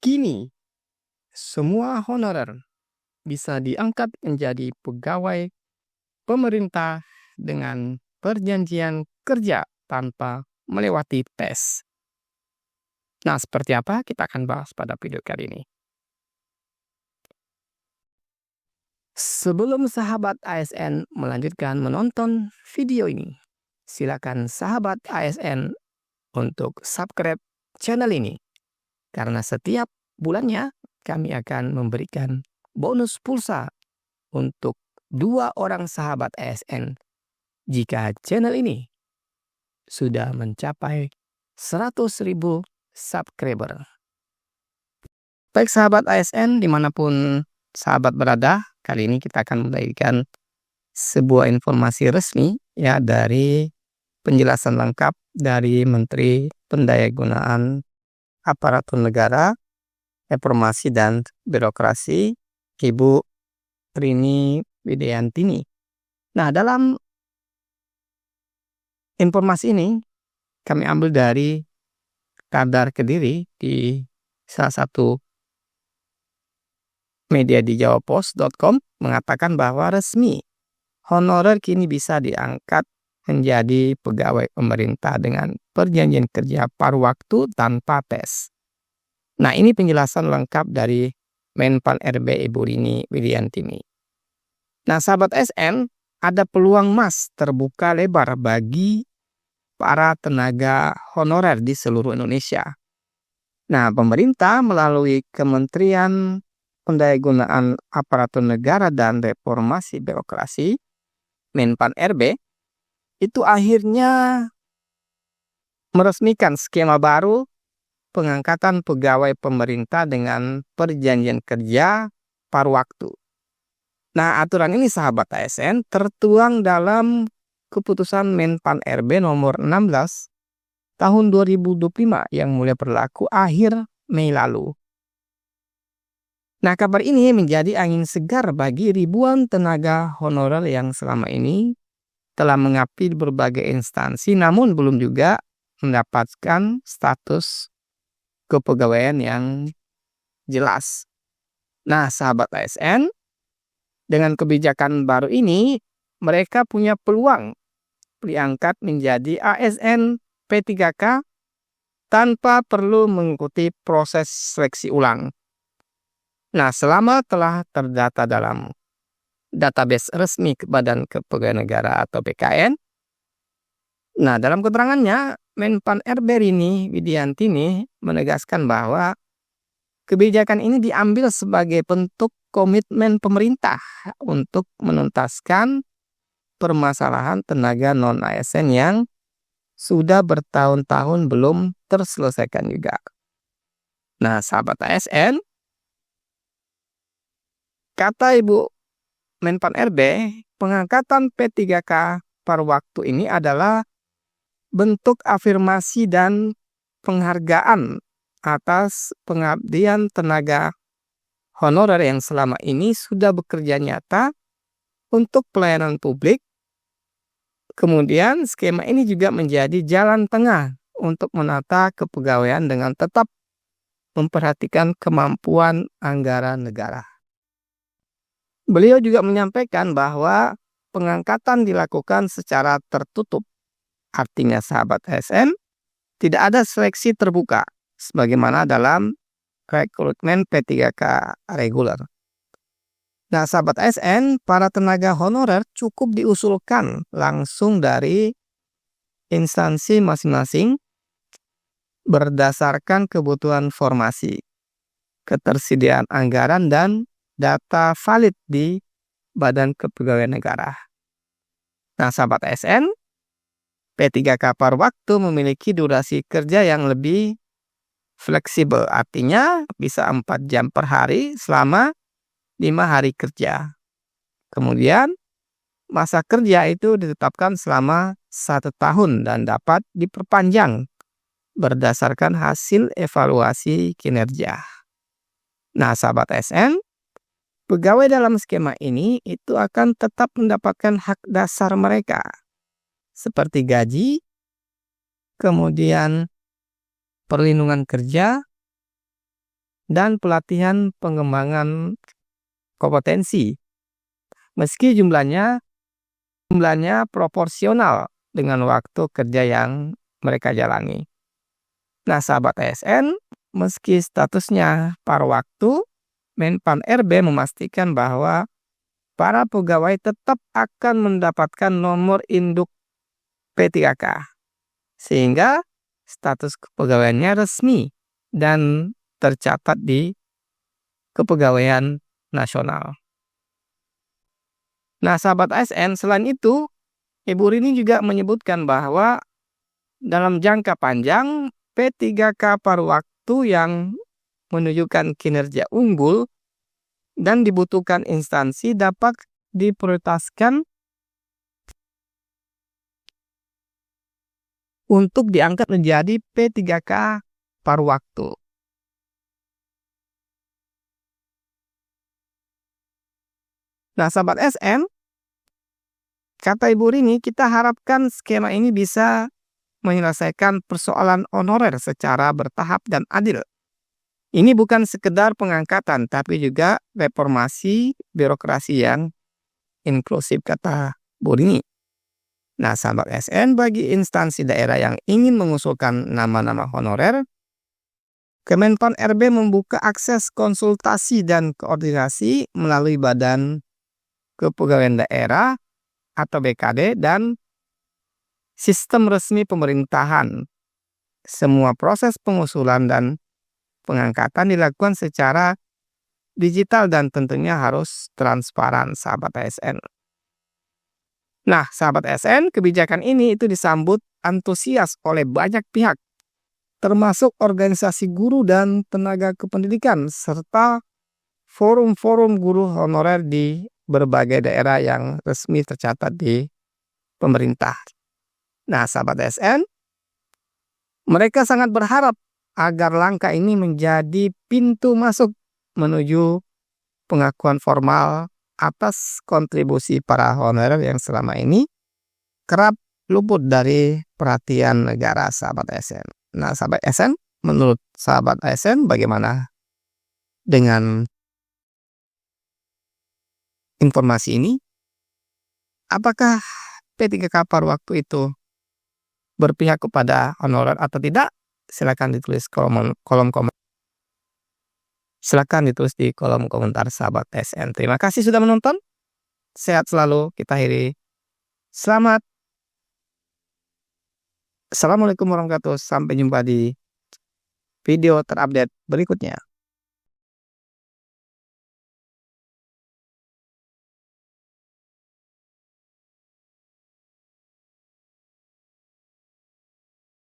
Kini, semua honorer bisa diangkat menjadi pegawai pemerintah dengan perjanjian kerja tanpa melewati tes. Nah, seperti apa? Kita akan bahas pada video kali ini. Sebelum sahabat ASN melanjutkan menonton video ini, silakan sahabat ASN untuk subscribe channel ini. Karena setiap bulannya kami akan memberikan bonus pulsa untuk 2 orang sahabat ASN jika channel ini sudah mencapai 100.000 subscriber. Baik sahabat ASN dimanapun sahabat berada, kali ini kita akan memberikan sebuah informasi resmi ya dari penjelasan lengkap dari Menteri Pendayagunaan Aparatur Negara, Informasi dan Birokrasi, Ibu Rini Widayantini. Nah, dalam informasi ini kami ambil dari Kadar Kediri di salah satu media di jawapos.com mengatakan bahwa resmi honorer kini bisa diangkat menjadi pegawai pemerintah dengan perjanjian kerja paruh waktu tanpa tes. Nah, ini penjelasan lengkap dari Menpan RB Ibu Rini Widayantini. Nah, sahabat SN, ada peluang emas terbuka lebar bagi para tenaga honorer di seluruh Indonesia. Nah, pemerintah melalui Kementerian Pendayagunaan Aparatur Negara dan Reformasi Birokrasi, Menpan RB, itu akhirnya meresmikan skema baru pengangkatan pegawai pemerintah dengan perjanjian kerja paruh waktu. Nah, aturan ini sahabat ASN tertuang dalam keputusan Menpan RB nomor 16 tahun 2025 yang mulai berlaku akhir Mei lalu. Nah, kabar ini menjadi angin segar bagi ribuan tenaga honorer yang selama ini telah mengabdi di berbagai instansi namun belum juga mendapatkan status kepegawaian yang jelas. Nah, sahabat ASN, dengan kebijakan baru ini, mereka punya peluang diangkat menjadi ASN P3K tanpa perlu mengikuti proses seleksi ulang. Nah, selama telah terdata dalam database resmi Badan Kepegawaian Negara atau BKN. Nah, dalam keterangannya, Menpan RB Rini Widayantini menegaskan bahwa kebijakan ini diambil sebagai bentuk komitmen pemerintah untuk menuntaskan permasalahan tenaga non-ASN yang sudah bertahun-tahun belum terselesaikan juga. Nah, sahabat ASN, kata Ibu Menpan RB, pengangkatan P3K paruh waktu ini adalah bentuk afirmasi dan penghargaan atas pengabdian tenaga honorer yang selama ini sudah bekerja nyata untuk pelayanan publik. Kemudian skema ini juga menjadi jalan tengah untuk menata kepegawaian dengan tetap memperhatikan kemampuan anggaran negara. Beliau juga menyampaikan bahwa pengangkatan dilakukan secara tertutup. Artinya sahabat ASN, tidak ada seleksi terbuka sebagaimana dalam rekrutmen P3K reguler. Nah, sahabat ASN, para tenaga honorer cukup diusulkan langsung dari instansi masing-masing berdasarkan kebutuhan formasi, ketersediaan anggaran, dan data valid di Badan Kepegawaian Negara. Nah, sahabat ASN, P3K paruh waktu memiliki durasi kerja yang lebih fleksibel, artinya bisa 4 jam per hari selama 5 hari kerja. Kemudian masa kerja itu ditetapkan selama 1 tahun dan dapat diperpanjang berdasarkan hasil evaluasi kinerja. Nah, sahabat ASN, pegawai dalam skema ini itu akan tetap mendapatkan hak dasar mereka seperti gaji, kemudian perlindungan kerja, dan pelatihan pengembangan kompetensi. Meski jumlahnya proporsional dengan waktu kerja yang mereka jalani. Nah, sahabat ASN, meski statusnya paruh waktu, Menpan RB memastikan bahwa para pegawai tetap akan mendapatkan nomor induk P3K, sehingga status kepegawaiannya resmi dan tercatat di Kepegawaian Nasional. Nah, sahabat ASN, selain itu, Ibu Rini juga menyebutkan bahwa dalam jangka panjang, P3K paruh waktu yang menunjukkan kinerja unggul dan dibutuhkan instansi dapat diprioritaskan untuk diangkat menjadi P3K paruh waktu. Nah, sahabat SN, kata Ibu Rini, kita harapkan skema ini bisa menyelesaikan persoalan honorer secara bertahap dan adil. Ini bukan sekedar pengangkatan, tapi juga reformasi birokrasi yang inklusif, kata Bu Rini. Nah, sahabat SN, bagi instansi daerah yang ingin mengusulkan nama-nama honorer, Kemenpan RB membuka akses konsultasi dan koordinasi melalui Badan Kepegawaian Daerah atau BKD dan sistem resmi pemerintahan. Semua proses pengusulan dan pengangkatan dilakukan secara digital dan tentunya harus transparan, sahabat ASN. Nah, sahabat ASN, kebijakan ini itu disambut antusias oleh banyak pihak, termasuk organisasi guru dan tenaga kependidikan, serta forum-forum guru honorer di berbagai daerah yang resmi tercatat di pemerintah. Nah, sahabat ASN, mereka sangat berharap agar langkah ini menjadi pintu masuk menuju pengakuan formal atas kontribusi para honorer yang selama ini kerap luput dari perhatian negara, sahabat ASN. Nah, sahabat ASN, menurut sahabat ASN bagaimana dengan informasi ini? Apakah P3K paruh waktu itu berpihak kepada honorer atau tidak? Silakan ditulis kolom komentar. Silakan ditulis di kolom komentar, sahabat SN. Terima kasih sudah menonton. Sehat selalu, kita akhiri. Selamat. Assalamualaikum warahmatullahi wabarakatuh. Sampai jumpa di video terupdate berikutnya.